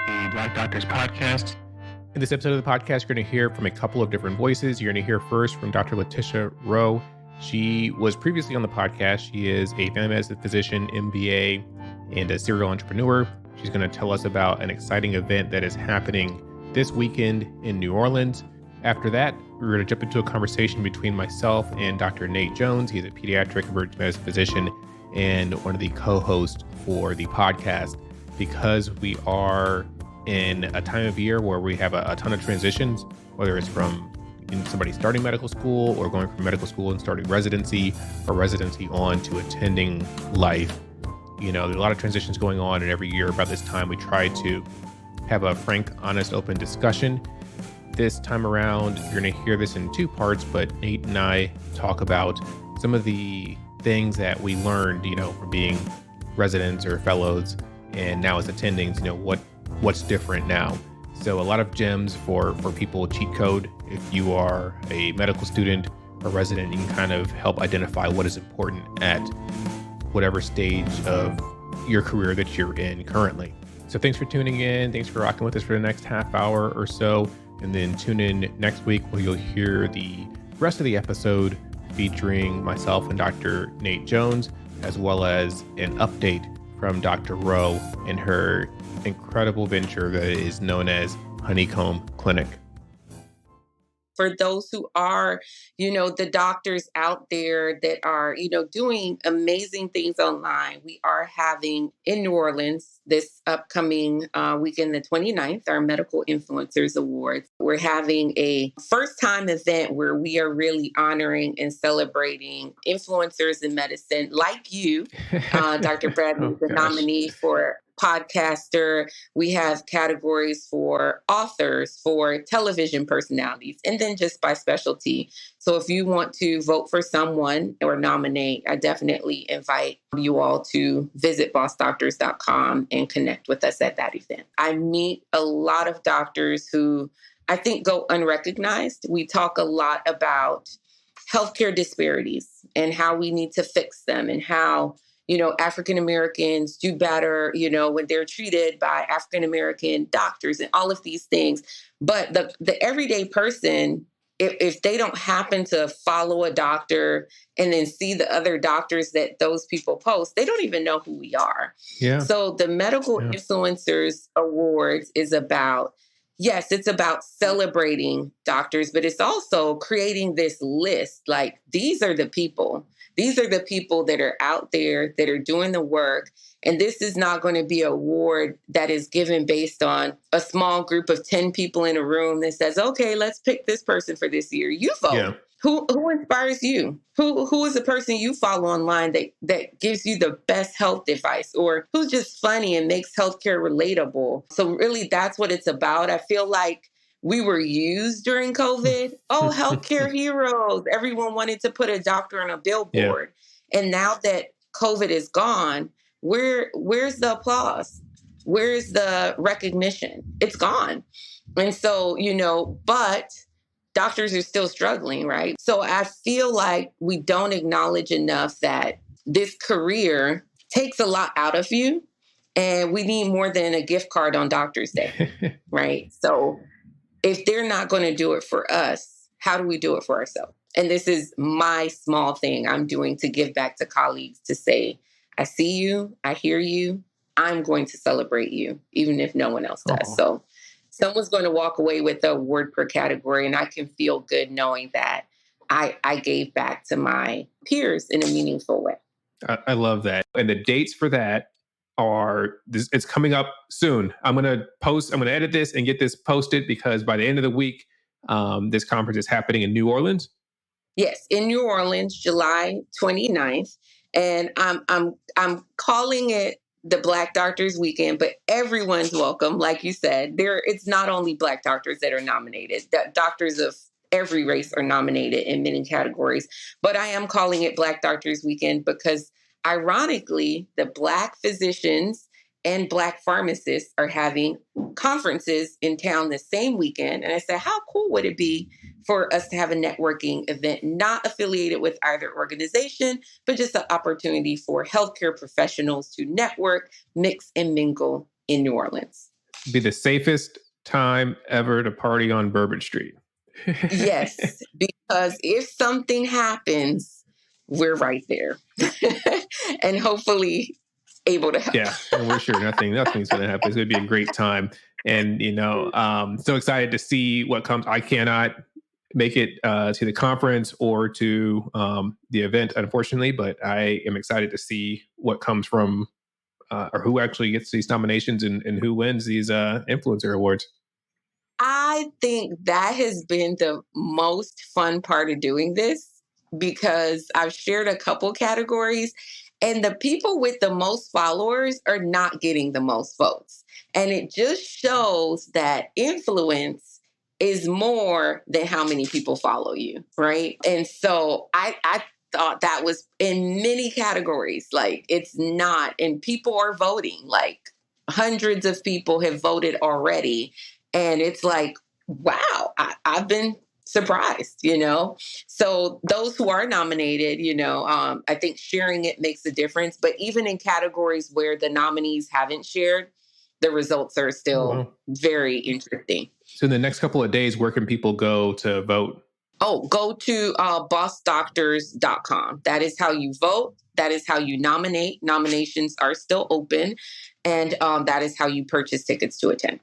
a Black Doctors podcast. In this episode of the podcast, you're going to hear from a couple of different voices. You're going to hear first from Dr. Letitia Rowe. She was previously on the podcast. She is a family medicine physician, MBA, and a serial entrepreneur. She's going to tell us about an exciting event that is happening this weekend in New Orleans. After that, we're going to jump into a conversation between myself and Dr. Nate Jones. He's a pediatric emergency medicine physician and one of the co-hosts for the podcast. Because we are in a time of year where we have a ton of transitions, whether it's from somebody starting medical school or going from medical school and starting residency or residency on to attending life. You know, there's a lot of transitions going on, and every year about this time, we try to have a frank, honest, open discussion. This time around, you're going to hear this in two parts, but Nate and I talk about some of the things that we learned, you know, from being residents or fellows and now as attendings, you know, what's different now. So a lot of gems for people, cheat code. If you are a medical student or resident, you can kind of help identify what is important at whatever stage of your career that you're in currently. So thanks for tuning in. Thanks for rocking with us for the next half hour or so. And then tune in next week where you'll hear the rest of the episode featuring myself and Dr. Nate Jones, as well as an update from Dr. Rowe and her incredible venture that is known as Honeycomb Clinic. For those who are, you know, the doctors out there that are, you know, doing amazing things online, we are having in New Orleans this upcoming weekend, the 29th, our Medical Influencers Awards. We're having a first-time event where we are really honoring and celebrating influencers in medicine like you, Dr. Bradley, the nominee for podcaster. We have categories for authors, for television personalities, and then just by specialty. So if you want to vote for someone or nominate, I definitely invite you all to visit bossdoctors.com and connect with us at that event. I meet a lot of doctors who I think go unrecognized. We talk a lot about healthcare disparities and how we need to fix them and how, you know, African Americans do better, you know, when they're treated by African American doctors and all of these things. But the everyday person, if they don't happen to follow a doctor and then see the other doctors that those people post, they don't even know who we are. Yeah. So the Medical Influencers Awards is about, yes, it's about celebrating doctors, but it's also creating this list. Like, these are the people. These are the people that are out there that are doing the work. And this is not going to be an award that is given based on a small group of 10 people in a room that says, okay, let's pick this person for this year. You vote. Yeah. Who inspires you? Who is the person you follow online that gives you the best health advice, or who's just funny and makes healthcare relatable? So really, that's what it's about. I feel like we were used during COVID. Oh, healthcare heroes. Everyone wanted to put a doctor on a billboard. Yeah. And now that COVID is gone, where's the applause? Where's the recognition? It's gone. And so, you know, but doctors are still struggling, right? So I feel like we don't acknowledge enough that this career takes a lot out of you, and we need more than a gift card on Doctor's Day, right? So if they're not going to do it for us, how do we do it for ourselves? And this is my small thing I'm doing to give back to colleagues, to say, I see you, I hear you, I'm going to celebrate you, even if no one else does. So someone's going to walk away with an award per category, and I can feel good knowing that I gave back to my peers in a meaningful way. I love that. And the dates for that it's coming up soon. I'm going to edit this and get this posted, because by the end of the week, this conference is happening in New Orleans. Yes, in New Orleans, July 29th. And I'm calling it the Black Doctors Weekend, but everyone's welcome. Like you said, it's not only Black doctors that are nominated. Doctors of every race are nominated in many categories. But I am calling it Black Doctors Weekend because, ironically, the Black physicians and Black pharmacists are having conferences in town the same weekend. And I said, how cool would it be for us to have a networking event, not affiliated with either organization, but just an opportunity for healthcare professionals to network, mix, and mingle in New Orleans. be the safest time ever to party on Bourbon Street. Yes, because if something happens, we're right there. And hopefully able to help. Yeah, and we're sure nothing's going to happen. It's going to be a great time. And, so excited to see what comes. I cannot make it to the conference or to the event, unfortunately, but I am excited to see what comes from or who actually gets these nominations and who wins these influencer awards. I think that has been the most fun part of doing this because I've shared a couple categories and the people with the most followers are not getting the most votes. And it just shows that influence is more than how many people follow you, right? And so I thought that was in many categories, like it's not, and people are voting, like hundreds of people have voted already. And it's like, wow, I've been surprised, So those who are nominated, I think sharing it makes a difference. But even in categories where the nominees haven't shared, the results are still very interesting. So in the next couple of days, where can people go to vote? Oh, go to bossdoctors.com. That is how you vote. That is how you nominate. Nominations are still open. And that is how you purchase tickets to attend.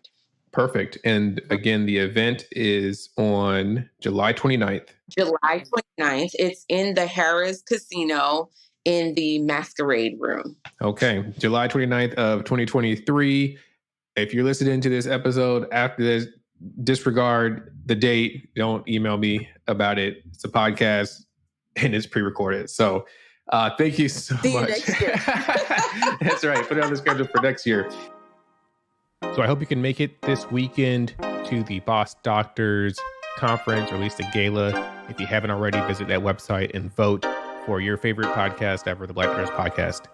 Perfect. And again, the event is on July 29th. July 29th. It's in the Harrah's Casino in the Masquerade Room. Okay. July 29th of 2023. If you're listening to this episode after this, disregard the date. Don't email me about it. It's a podcast and it's pre-recorded. So thank you so See much. you next year. That's right. Put it on the schedule for next year. So I hope you can make it this weekend to the Boss Doctors conference, or at least the gala. If you haven't already, visit that website and vote for your favorite podcast ever, the Black Nurse Podcast.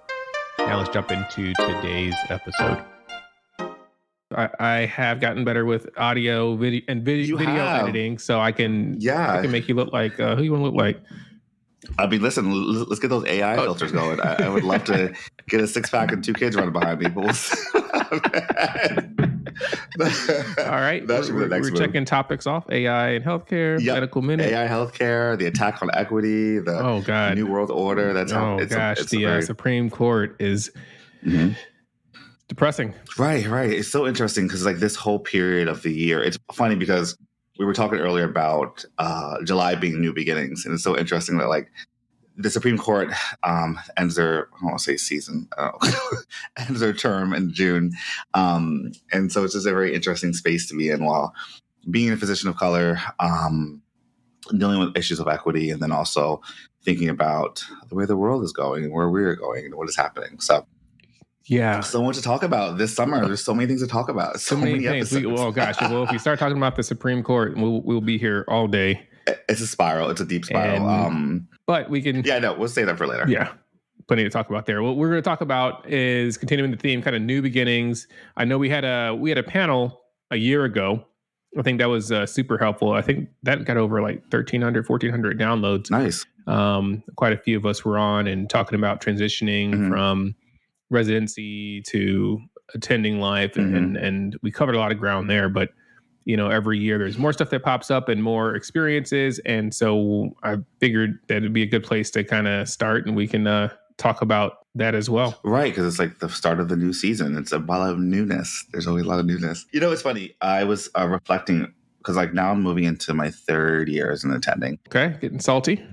Now let's jump into today's episode. I have gotten better with audio, video editing, so I can make you look like who you want to look like. I mean, listen, let's get those AI filters going. I would love to get a 6-pack and 2 kids running behind me. But all right. We're checking topics off: AI and healthcare, medical minute, AI healthcare, the attack on equity, the New World Order. That's the Supreme Court is depressing. Right. It's so interesting because like this whole period of the year, it's funny because we were talking earlier about July being new beginnings, and it's so interesting that like the Supreme Court ends their, I don't want to say season, ends their term in June, and so it's just a very interesting space to be in while being a physician of color, dealing with issues of equity, and then also thinking about the way the world is going and where we're going and what is happening. So. Yeah. So much to talk about this summer. There's so many things to talk about. So many things. Well, if you start talking about the Supreme Court, we'll be here all day. It's a spiral. It's a deep spiral. But we can... Yeah, no, we'll save that for later. Yeah. Plenty to talk about there. What we're going to talk about is continuing the theme, kind of new beginnings. I know we had a panel a year ago. I think that was super helpful. I think that got over like 1,300, 1,400 downloads. Nice. Quite a few of us were on and talking about transitioning from residency to attending life, and we covered a lot of ground there. But every year there's more stuff that pops up and more experiences, and so I figured that it'd be a good place to kind of start, and we can talk about that as well. Right, because it's like the start of the new season. It's a lot of newness. There's always a lot of newness. It's funny. I was reflecting because like now I'm moving into my 3rd years in attending. Okay, getting salty.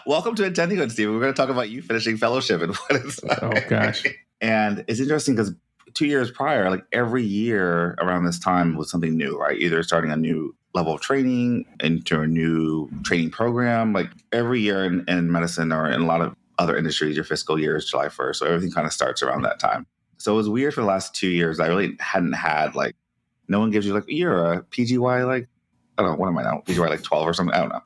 Welcome to Attending, Steve. We're going to talk about you finishing fellowship and what it's like. Oh, gosh. And it's interesting because 2 years prior, like every year around this time was something new, right? Either starting a new level of training into a new training program. Like every year in medicine or in a lot of other industries, your fiscal year is July 1st. So everything kind of starts around that time. So it was weird for the last 2 years. I really hadn't had like, no one gives you like, you're a PGY, like, I don't know, what am I now? PGY like 12 or something? I don't know.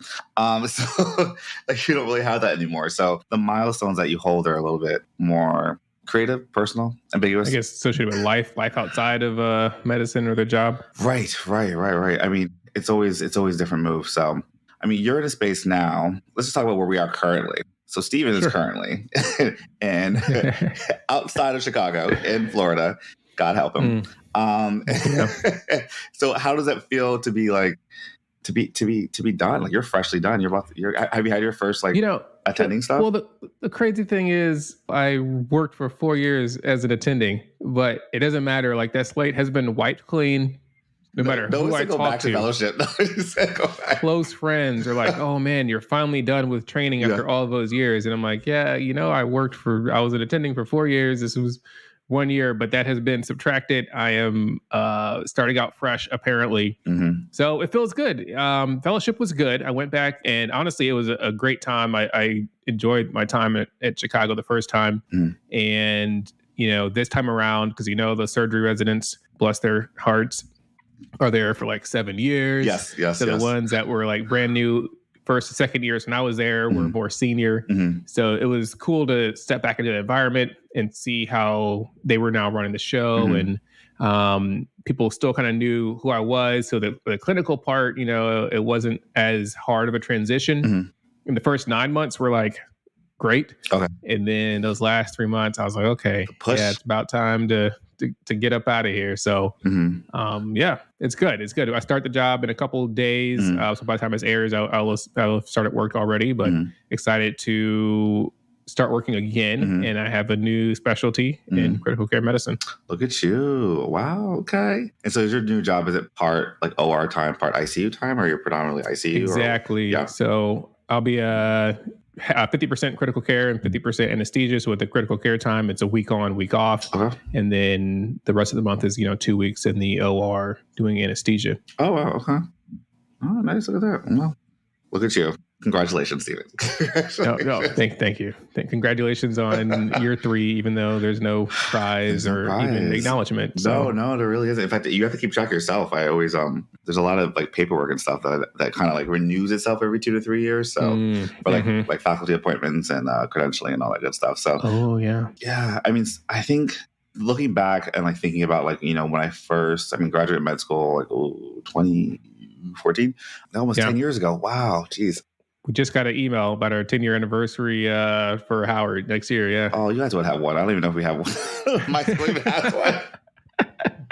So like you don't really have that anymore. So the milestones that you hold are a little bit more creative, personal, ambiguous. I guess associated with life outside of medicine or the job. Right. I mean, it's always different moves. So, I mean, you're in a space now. Let's just talk about where we are currently. So Steven is currently and outside of Chicago in Florida God help him. Yeah. So how does that feel to be like, to be done? Like you're freshly done. Have you had your first like attending stuff? Well, the crazy thing is I worked for 4 years as an attending, but it doesn't matter. Like that slate has been wiped clean. No matter who I go talk back to fellowship. close friends are like, oh man, you're finally done with training after all those years. And I'm like, yeah, I was an attending for 4 years. This was 1 year, but that has been subtracted. I am starting out fresh, apparently. So it feels good. Fellowship was good. I went back and honestly, it was a great time. I enjoyed my time at Chicago the first time. And, this time around, because, the surgery residents, bless their hearts, are there for like 7 years. Yes. So the ones that were like brand new first and second years when I was there were more senior. So it was cool to step back into the environment and see how they were now running the show. And people still kind of knew who I was. So the clinical part, it wasn't as hard of a transition. In the first 9 months were like, great. Okay. And then those last 3 months, I was like, okay, it's about time to get up out of here. So, it's good. It's good. I start the job in a couple of days. So by the time this airs, I'll start at work already, but excited to start working again. And I have a new specialty in critical care medicine. Look at you. Wow. Okay. And so is your new job, is it part like OR time, part ICU time, or you're predominantly ICU? Exactly. So I'll be 50% critical care and 50% anesthesia. So with the critical care time, it's a week on, week off. And then the rest of the month is, 2 weeks in the OR doing anesthesia. Oh, wow. Okay. Oh, nice. Look at that. Well, look at you. Congratulations, Steven. No, thank you. Congratulations on year 3, even though there's no prize even acknowledgement. So. No, there really isn't. In fact, you have to keep track of yourself. I always, there's a lot of like paperwork and stuff that kind of like renews itself every 2 to 3 years. So for like faculty appointments and credentialing and all that good stuff. So, yeah. I mean, I think looking back and like thinking about like, when I first, graduated med school, like 2014, almost 10 years ago. Wow. Geez. We just got an email about our 10-year anniversary for Howard next year. Yeah. Oh, you guys would have one. I don't even know if we have one. My school even has one. I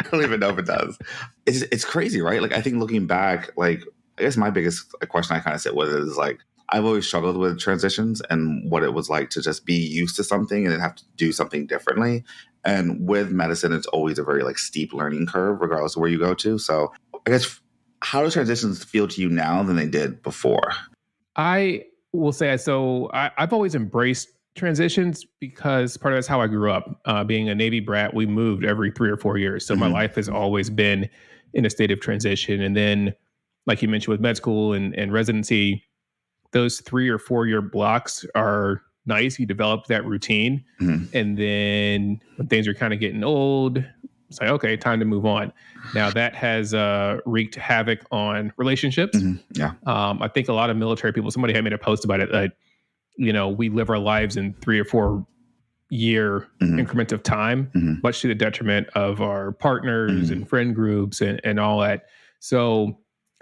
don't even know if it does. It's crazy, right? Like, I think looking back, like, I guess my biggest question I kind of sit with is like, I've always struggled with transitions and what it was like to just be used to something and then have to do something differently. And with medicine, it's always a very like steep learning curve, regardless of where you go to. So I guess, how do transitions feel to you now than they did before? I will say, so I've always embraced transitions because part of that's how I grew up. Being a Navy brat, we moved every 3 or 4 years. So my life has always been in a state of transition. And then, like you mentioned with med school and residency, those 3 or 4 year blocks are nice. You develop that routine. And then when things are kind of getting old, it's like, okay, time to move on. Now that has wreaked havoc on relationships. I think a lot of military people, somebody had made a post about it, that, we live our lives in 3 or 4 year increment of time, much to the detriment of our partners and friend groups and all that. So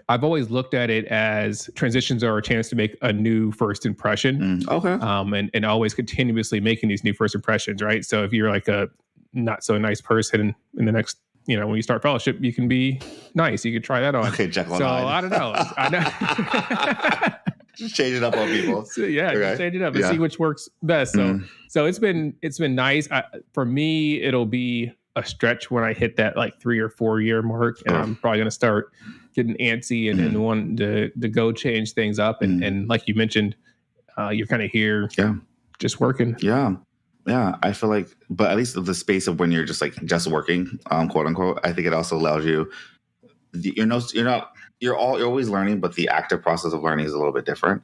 I've always looked at it as transitions are a chance to make a new first impression. And always continuously making these new first impressions, right? So if you're like a not so nice person in the next, when you start fellowship, you can be nice. You could try that on. Okay, Jekyll so and Hyde. I don't know. I know. Just change it up on people. So, just change it up and see which works best. So it's been nice. For me, it'll be a stretch when I hit that like 3 or 4 year mark, and I'm probably going to start getting antsy and wanting to go change things up. And like you mentioned, you're kind of here, just working. Yeah, I feel like, but at least the space of when you're just working, quote unquote, I think it also allows you. You're always learning, but the active process of learning is a little bit different.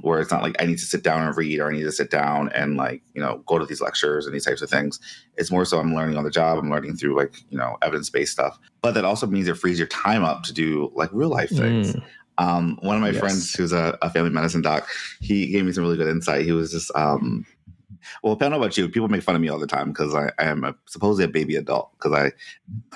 Where it's not like I need to sit down and read, or I need to sit down and go to these lectures and these types of things. It's more so I'm learning on the job. I'm learning through evidence-based stuff, but that also means it frees your time up to do like real life things. One of my friends who's a family medicine doc, he gave me some really good insight. He was just, well, I don't know about you. People make fun of me all the time because I am supposedly a baby adult because I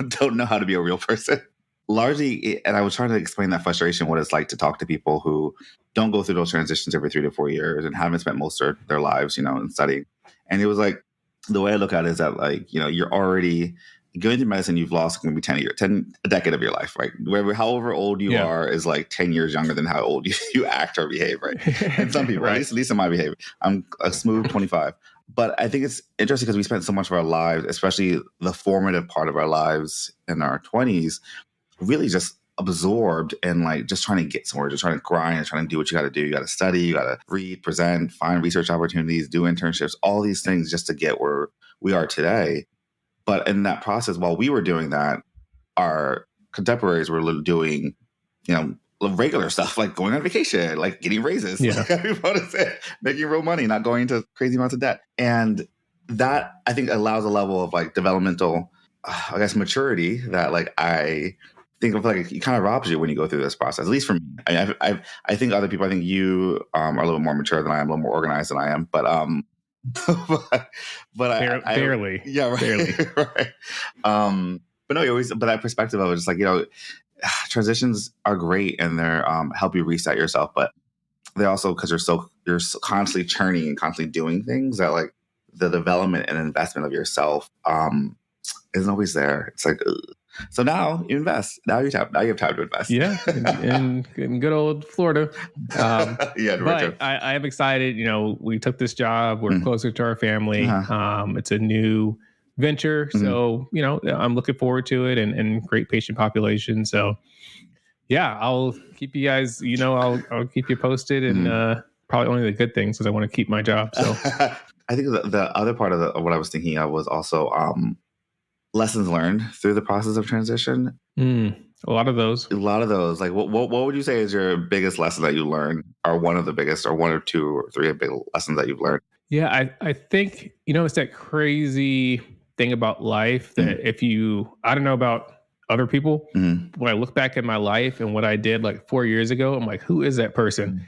don't know how to be a real person. Largely, and I was trying to explain that frustration, what it's like to talk to people who don't go through those transitions every 3 to 4 years and haven't spent most of their lives, in studying. And it was like, the way I look at it is that you're already going through medicine, you've lost maybe 10 years, a decade of your life, right? Wherever, however old you are is like 10 years younger than how old you act or behave, right? And some people, Right. at least in my behavior, I'm a smooth 25. But I think it's interesting because we spent so much of our lives, especially the formative part of our lives in our 20s, really just absorbed and like just trying to get somewhere, just trying to grind and trying to do what you got to do. You got to study, you got to read, present, find research opportunities, do internships, all these things just to get where we are today. But in that process, while we were doing that, our contemporaries were doing, regular stuff like going on vacation, like getting raises, making real money, not going into crazy amounts of debt. And that, I think, allows a level of like developmental, maturity that like I think of like it kind of robs you when you go through this process. At least for me, I think other people, I think you are a little more mature than I am, a little more organized than I am, but barely. Yeah, right. Barely. Right. But no, but that perspective of it, just like, transitions are great and they're help you reset yourself, but they also, because you're so constantly churning and constantly doing things, that like the development and investment of yourself isn't always there. It's like, ugh. So now you invest. Now you have time to invest. Yeah, in good old Florida. But I am excited. We took this job. We're closer to our family. It's a new venture, so I'm looking forward to it, and great patient population. So yeah, I'll keep you guys. I'll keep you posted, and probably only the good things because I want to keep my job. So I think the other part of what I was thinking of was also lessons learned through the process of transition. A lot of those. Like, what would you say is your biggest lesson that you learned, or one of the biggest, or one or two or three big lessons that you've learned? Yeah, I think, it's that crazy thing about life that I don't know about other people, when I look back at my life and what I did like 4 years ago, I'm like, who is that person?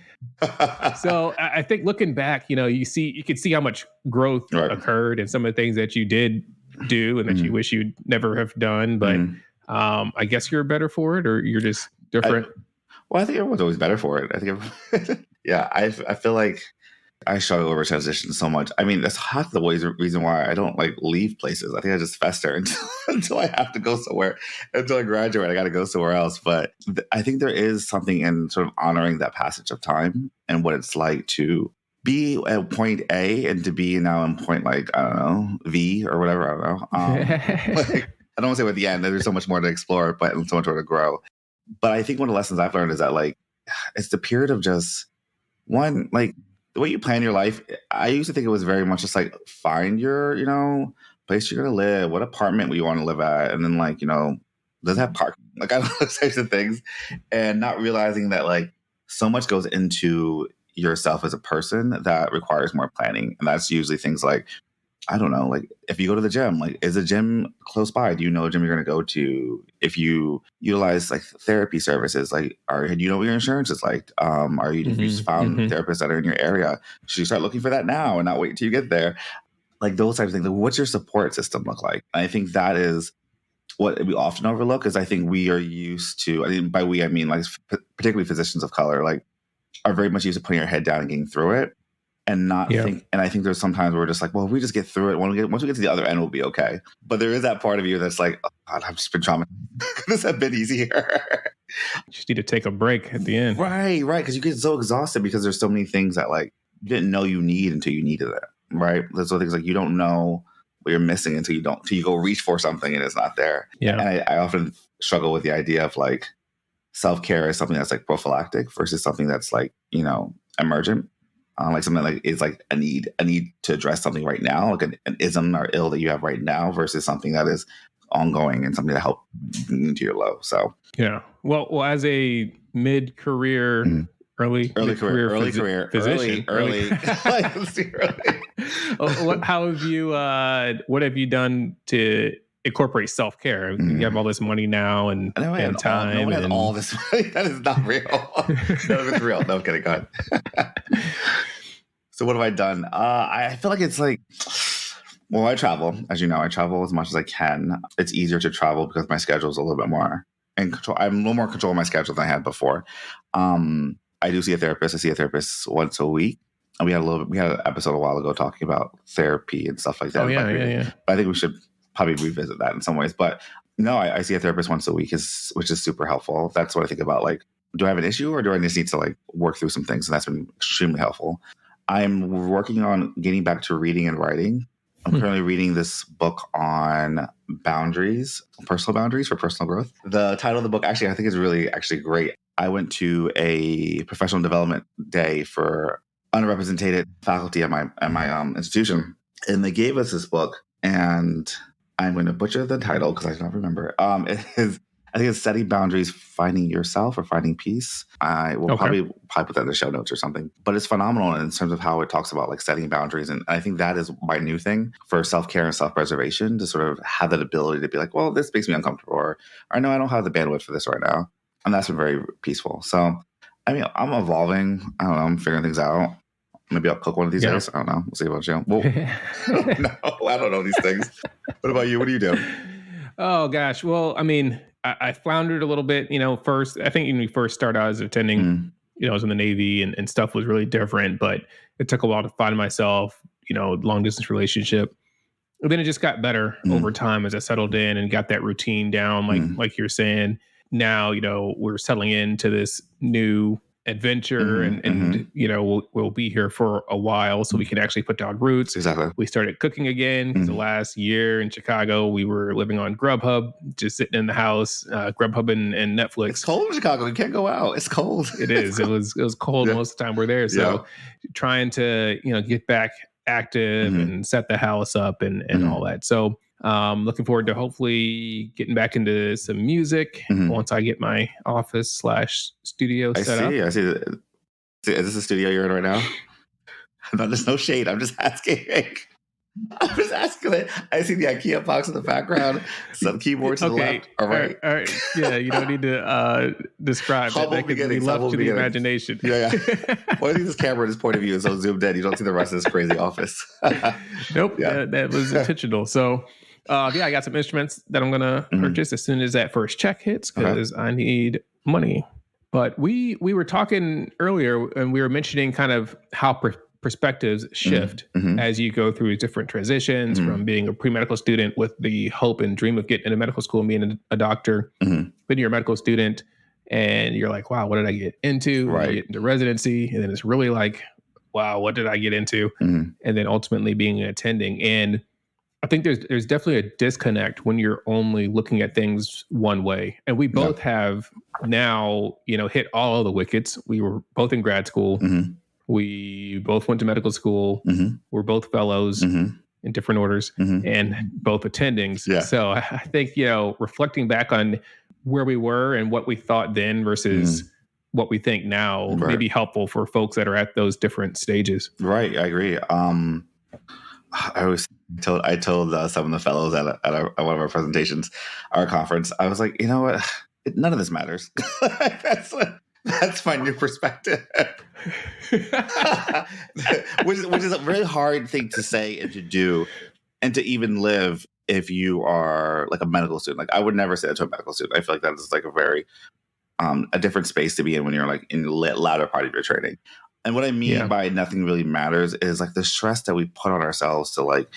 So I think looking back, you can see how much growth occurred and some of the things that you did do and that you wish you'd never have done. But I guess you're better for it, or you're just different. I think everyone's always better for it. I think, I feel like I struggle over transition so much. I mean, that's half the reason why I don't like leave places. I think I just fester until I have to go somewhere. Until I graduate, I got to go somewhere else. But I think there is something in sort of honoring that passage of time and what it's like to be at point A and to be now in point, like, I don't know, V or whatever. I don't know. Like, I don't want to say at the end, there's so much more to explore, but so much more to grow. But I think one of the lessons I've learned is that, like, it's the period of just one, like, the way you plan your life. I used to think it was very much just like find your, place you're going to live, what apartment you want to live at. And then like, does it have parking? Like, I don't know, those types of things. And not realizing that like so much goes into yourself as a person that requires more planning. And that's usually things like, I don't know, like if you go to the gym, like is a gym close by? Do you know a gym you're going to go to? If you utilize like therapy services, like do you know what your insurance is like? Are you if you just found therapists that are in your area? Should you start looking for that now and not wait until you get there? Like those types of things. Like, what's your support system look like? And I think that is what we often overlook. Is I think we are used to. I mean, by we I mean like particularly physicians of color, like are very much used to putting your head down and getting through it. And not think, and I think there's sometimes we're just like, well, if we just get through it, once we get to the other end, we'll be okay. But there is that part of you that's like, oh God, I've just been traumatized. Could this have been easier? You just need to take a break at the end. Right. Because you get so exhausted because there's so many things that like you didn't know you need until you needed it. Right. There's things like you don't know what you're missing until you go reach for something and it's not there. Yeah. And I often struggle with the idea of like self-care is something that's like prophylactic versus something that's like, emergent. Like something like is like a need to address something right now, like an ism or ill that you have right now, versus something that is ongoing and something to help into your low. So yeah, well, as a mid-career, early career physician, early. What have you done to incorporate self-care? You have all this money now and time. No one has all this money. That is not real. None of it's real. No, I'm kidding. Go ahead. So what have I done? I feel like it's like, well, I travel. As you know, I travel as much as I can. It's easier to travel because my schedule is a little bit more in control. I'm a little more control of my schedule than I had before. I do see a therapist. I see a therapist once a week. And we had an episode a while ago talking about therapy and stuff like that. Oh, yeah. But I think we should probably revisit that in some ways. But no, I see a therapist once a week, which is super helpful. That's what I think about. Like, do I have an issue, or do I just need to like work through some things? And that's been extremely helpful. I'm working on getting back to reading and writing. I'm currently reading this book on boundaries, personal boundaries for personal growth. The title of the book, actually, I think is really actually great. I went to a professional development day for underrepresented faculty at my institution, and they gave us this book. And I'm going to butcher the title because I don't remember. It is, I think it's Setting Boundaries, Finding Yourself, or Finding Peace. I will probably put that in the show notes or something. But it's phenomenal in terms of how it talks about like setting boundaries. And I think that is my new thing for self-care and self-preservation, to sort of have that ability to be like, well, this makes me uncomfortable, or no, I don't have the bandwidth for this right now. And that's been very peaceful. So, I mean, I'm evolving. I don't know. I'm figuring things out. Maybe I'll cook one of these days. I don't know. We'll see about you. Well, no, I don't know these things. What about you? What do you do? Oh, gosh. Well, I mean, I floundered a little bit, first. I think when we first started, I was attending, I was in the Navy and stuff was really different, but it took a while to find myself, long distance relationship. And then it just got better over time as I settled in and got that routine down, like you're saying. Now, we're settling into this new adventure and we'll be here for a while, so we can actually put down roots. Exactly. We started cooking again because the last year in Chicago, we were living on Grubhub, just sitting in the house, Grubhub and Netflix. It's cold in Chicago. You can't go out. It's cold. It is. It was cold most of the time we're there. So trying to, get back active and set the house up and all that. So looking forward to hopefully getting back into some music once I get my office / studio set up. I see. Is this a studio you're in right now? No, there's no shade. I'm just asking. I'm just asking. I see the IKEA box in the background, some keyboards to the left. All right. Yeah, you don't need to describe it. That could be left to the imagination. Yeah. Well, I think this camera, this point of view is so zoomed in, you don't see the rest of this crazy office. Nope, that was intentional. So, I got some instruments that I'm going to purchase as soon as that first check hits, because I need money. But we were talking earlier, and we were mentioning kind of how perspectives shift as you go through different transitions from being a pre-medical student with the hope and dream of getting into medical school and being a doctor. Then you're a medical student and you're like, wow, what did I get into? Right. You get into residency, and then it's really like, wow, what did I get into? And then ultimately being an attending. And I think there's definitely a disconnect when you're only looking at things one way. And we both have now, hit all of the wickets. We were both in grad school. We both went to medical school. We're both fellows in different orders and both attendings. Yeah. So I think, reflecting back on where we were and what we thought then versus what we think now may be helpful for folks that are at those different stages. Right. I agree. I told some of the fellows at one of our presentations, our conference, I was like, you know what? None of this matters. That's my new perspective. which is a very hard thing to say and to do and to even live if you are like a medical student. Like, I would never say that to a medical student. I feel like that is like a very a different space to be in when you're like in the latter part of your training. And what I mean by nothing really matters is like the stress that we put on ourselves to like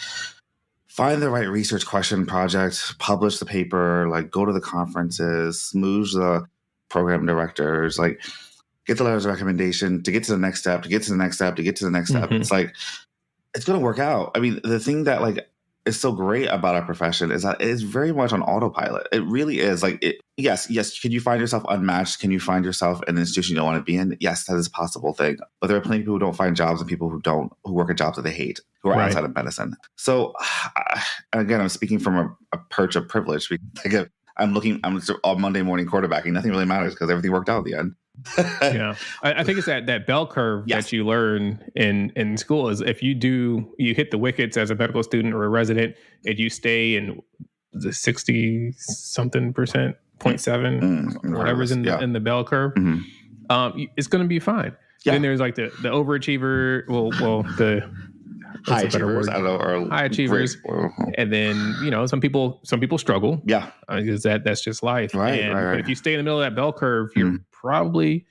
find the right research question project, publish the paper, like go to the conferences, smooze the program directors, like get the letters of recommendation to get to the next step, to get to the next step, to get to the next step. It's like, it's going to work out. I mean, the thing that like is so great about our profession is that it is very much on autopilot. It really is. Like, yes. Can you find yourself unmatched? Can you find yourself in an institution you don't want to be in? Yes, that is a possible thing. But there are plenty of people who don't find jobs and people who work at jobs that they hate, who are outside of medicine. So again, I'm speaking from a perch of privilege. Like, I'm on Monday morning quarterbacking. Nothing really matters because everything worked out at the end. I think it's that bell curve that you learn in school is if you hit the wickets as a medical student or a resident and you stay in the 60 something percent, 0.7, whatever's in the bell curve, it's going to be fine. Then there's like the overachiever, the high achievers, I don't know, or high achievers, and then some people struggle. Because that's just life. Right. But if you stay in the middle of that bell curve, you're probably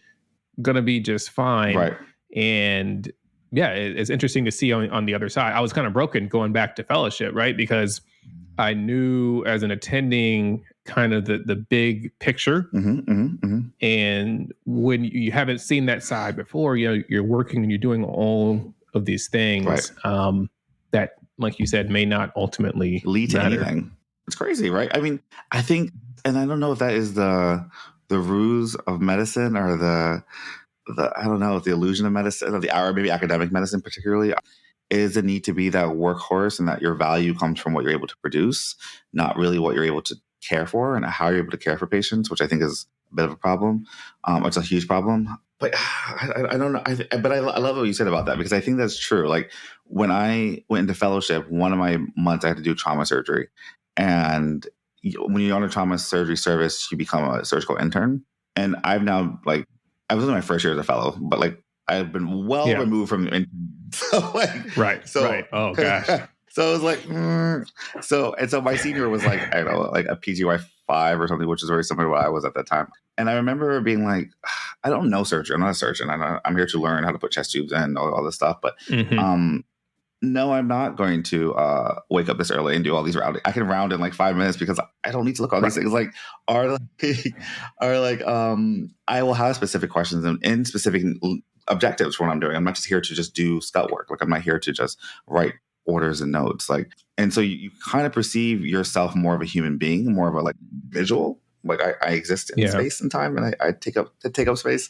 gonna be just fine. Right. And yeah, it's interesting to see on the other side. I was kind of broken going back to fellowship, right? Because I knew as an attending kind of the big picture. And when you haven't seen that side before, you're working and you're doing all of these things that, like you said, may not ultimately lead to matter. anything. It's crazy, right? I mean, I think, and I don't know if that is the ruse of medicine or the I don't know, the illusion of medicine, or maybe academic medicine particularly, is the need to be that workhorse, and that your value comes from what you're able to produce, not really what you're able to care for and how you're able to care for patients, which I think is a bit of a problem. It's a huge problem. But I don't know. But I love what you said about that, because I think that's true. Like when I went into fellowship, one of my months I had to do trauma surgery. And when you're on a trauma surgery service, you become a surgical intern. And I've now, like, I was in my first year as a fellow, but like I've been removed from so like right. Oh gosh. So it was like so my senior was like, I don't know, like a PGY 5 or something, which is very similar to what I was at that time. And I remember being like, I don't know surgery. I'm not a surgeon. I'm here to learn how to put chest tubes in, all this stuff. But no, I'm not going to wake up this early and do all these rounding. I can round in like 5 minutes because I don't need to look at all these things. Like I will have specific questions and specific objectives for what I'm doing. I'm not just here to just do scut work. Like I'm not here to just write orders and notes. Like, and so you kind of perceive yourself more of a human being, more of a like visual. Like I exist in space and time, and I take up space.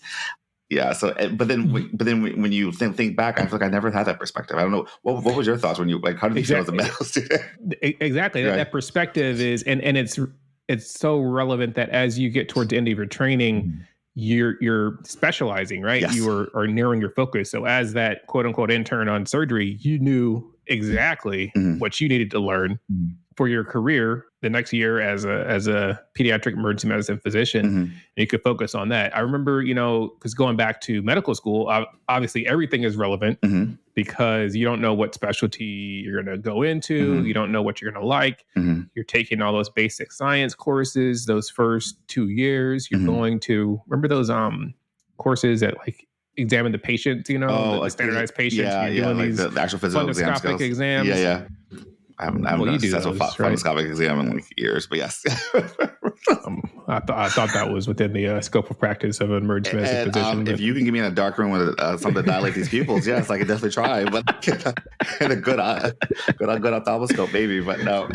Yeah. So, but then when you think back, I feel like I never had that perspective. I don't know. What was your thoughts when you, like, how did you feel as a medical student? Exactly. Right. That perspective is, and it's so relevant that as you get towards the end of your training, you're specializing, right? Yes. You are narrowing your focus. So as that quote unquote intern on surgery, you knew exactly what you needed to learn for your career the next year as a pediatric emergency medicine physician. And you could focus on that. I remember, because going back to medical school, obviously everything is relevant because you don't know what specialty you're going to go into. You don't know what you're going to like. You're taking all those basic science courses, those first 2 years. You're going to remember those courses that like examine the patients, the standardized patients. Yeah, you're doing like these the actual physical exams. Yeah. I haven't done a successful fundoscopic exam in like years, but yes. I thought that was within the scope of practice of an emergency medicine physician. If you can get me in a dark room with something to dilate these pupils, yes, I can definitely try. But and a good ophthalmoscope, maybe. But no.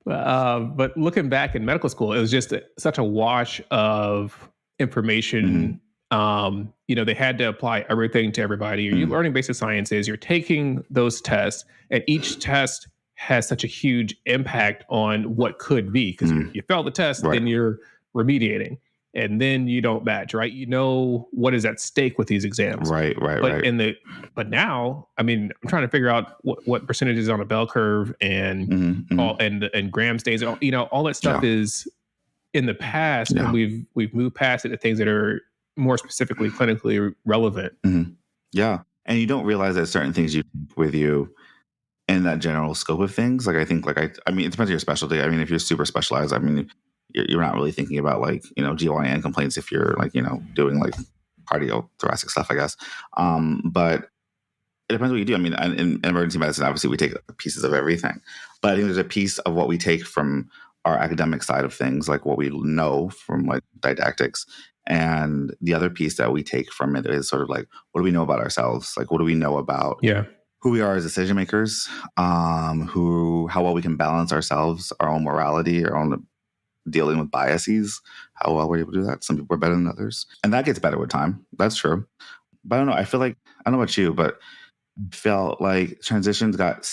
But looking back in medical school, it was just such a wash of information. They had to apply everything to everybody. You're learning basic sciences. You're taking those tests, and each test has such a huge impact on what could be, because you fail the test, then you're remediating, and then you don't match, right? You know what is at stake with these exams, right. But now, I mean, I'm trying to figure out what percentages on a bell curve and all and gram stays, all that stuff is in the past, and we've moved past it to things that are more specifically clinically relevant. Yeah. And you don't realize that certain things you take with you in that general scope of things. Like I think, I mean, it depends on your specialty. I mean, if you're super specialized, I mean, you're not really thinking about like, GYN complaints if you're like, doing like cardiothoracic stuff, I guess. But it depends what you do. I mean, in emergency medicine, obviously we take pieces of everything, but I think there's a piece of what we take from our academic side of things, like what we know from like didactics. And the other piece that we take from it is sort of like, what do we know about ourselves? Like, what do we know about who we are as decision makers? How well we can balance ourselves, our own morality, our own dealing with biases, how well we're able to do that. Some people are better than others. And that gets better with time. That's true. But I don't know. I feel like, I don't know about you, but felt like transitions got,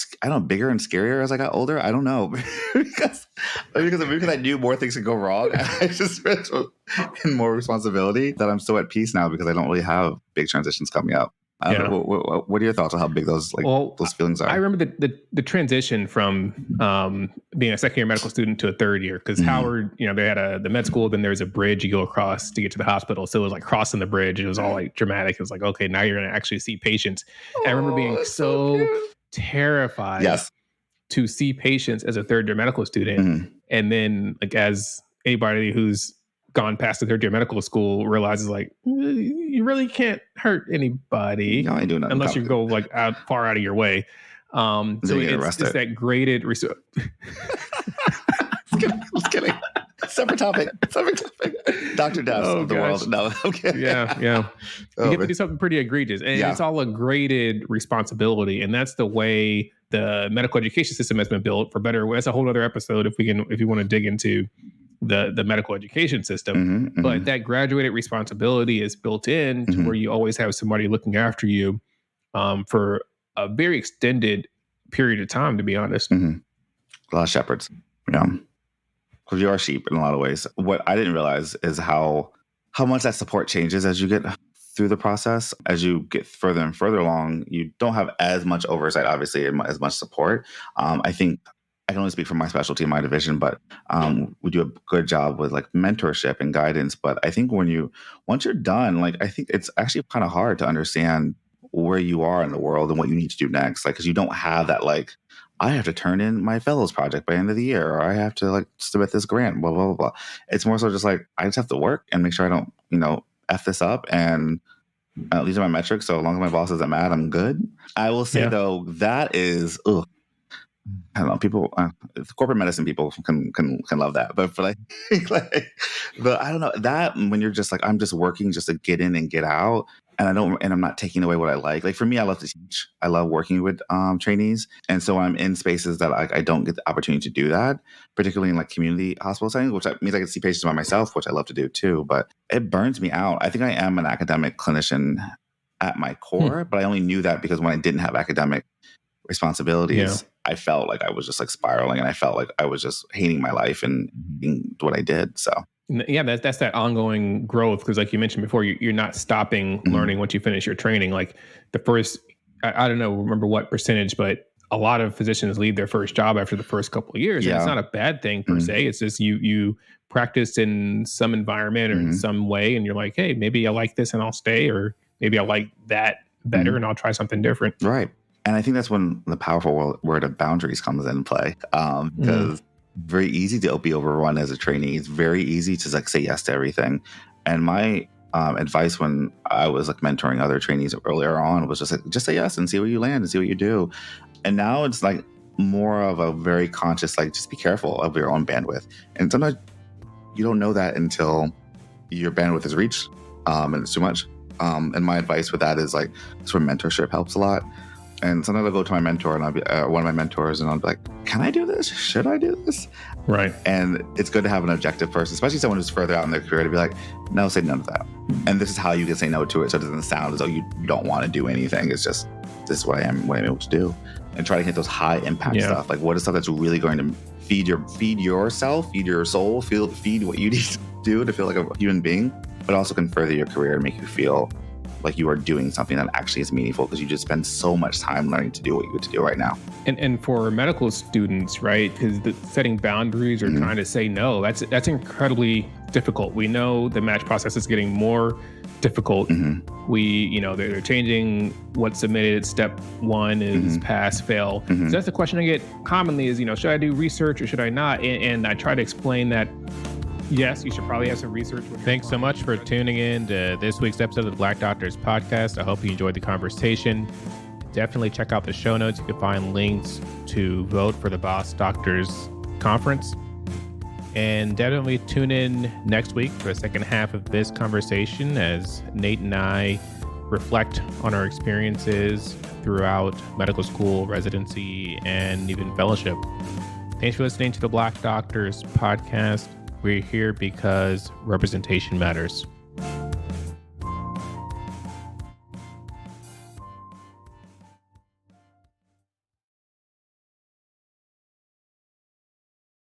bigger and scarier as I got older. I don't know. because I knew more things could go wrong. I just in more responsibility that I'm still at peace now because I don't really have big transitions coming up. I don't know, what are your thoughts on how big those those feelings are? I remember the transition from being a second year medical student to a third year, because Howard, they had the med school, then there's a bridge you go across to get to the hospital. So it was like crossing the bridge. It was all like dramatic. It was like, okay, now you're going to actually see patients. And I remember being so terrified to see patients as a third year medical student. And then, like, as anybody who's gone past the third year of medical school realizes like you really can't hurt anybody No, I do not. unless you go like far out of your way. So it's that graded. Just kidding. Separate topic. Dr. Deaths of the world. No, okay. Yeah. You get to do something pretty egregious. And it's all a graded responsibility. And that's the way the medical education system has been built, for better. That's a whole other episode if you want to dig into the medical education system. But that graduated responsibility is built in to where you always have somebody looking after you for a very extended period of time, to be honest. A lot of shepherds. Yeah. Because you are sheep in a lot of ways. What I didn't realize is how much that support changes as you get through the process. As you get further and further along, you don't have as much oversight, obviously, and as much support. I think I can only speak for my specialty in my division, but we do a good job with like mentorship and guidance. But I think once you're done, like I think it's actually kind of hard to understand where you are in the world and what you need to do next. Like, because you don't have that like, I have to turn in my fellows project by the end of the year, or I have to like submit this grant, blah, blah, blah, blah. It's more so just like, I just have to work and make sure I don't, F this up. And these are my metrics. So as long as my boss isn't mad, I'm good. I will say though, that is, I don't know, people, corporate medicine people can love that. But for but I don't know that when you're just like, I'm just working just to get in and get out. And I'm not taking away what I like. Like for me, I love to teach. I love working with trainees. And so I'm in spaces that I don't get the opportunity to do that, particularly in like community hospital settings, which means I can see patients by myself, which I love to do too. But it burns me out. I think I am an academic clinician at my core, but I only knew that because when I didn't have academic responsibilities, I felt like I was just like spiraling, and I felt like I was just hating my life and what I did. So. Yeah, that's that ongoing growth, because like you mentioned before, you're not stopping learning once you finish your training. Like the first, I don't know, remember what percentage, but a lot of physicians leave their first job after the first couple of years. And it's not a bad thing per se. It's just you practice in some environment or in some way, and you're like, hey, maybe I like this and I'll stay, or maybe I like that better and I'll try something different. Right. And I think that's when the powerful word of boundaries comes in play, because very easy to be overrun as a trainee. It's very easy to like say yes to everything. And my advice when I was like mentoring other trainees earlier on was just like, just say yes and see where you land and see what you do. And now it's like more of a very conscious, like just be careful of your own bandwidth. And sometimes you don't know that until your bandwidth is reached and it's too much. And my advice with that is like, sort of mentorship helps a lot. And sometimes I'll go to my mentor and I'll be one of my mentors and I'll be like, can I do this? Should I do this? Right. And it's good to have an objective person, especially someone who's further out in their career, to be like, no, say none of that. And this is how you can say no to it. So it doesn't sound as though you don't want to do anything. It's just, this is what I'm able to do. And try to hit those high impact stuff. Like what is stuff that's really going to feed yourself, feed your soul, feed what you need to do to feel like a human being, but also can further your career and make you feel like you are doing something that actually is meaningful, because you just spend so much time learning to do what you get to do right now. And for medical students, right, because setting boundaries or trying to say no, that's incredibly difficult. We know the match process is getting more difficult. They're changing what's submitted. Step one is pass, fail. So that's the question I get commonly is, should I do research or should I not? And I try to explain that yes, you should probably have some research. Thanks so much for tuning in to this week's episode of the Black Doctors Podcast. I hope you enjoyed the conversation. Definitely check out the show notes. You can find links to vote for the Boss Doctors Conference. And definitely tune in next week for the second half of this conversation as Nate and I reflect on our experiences throughout medical school, residency, and even fellowship. Thanks for listening to the Black Doctors Podcast. We're here because representation matters.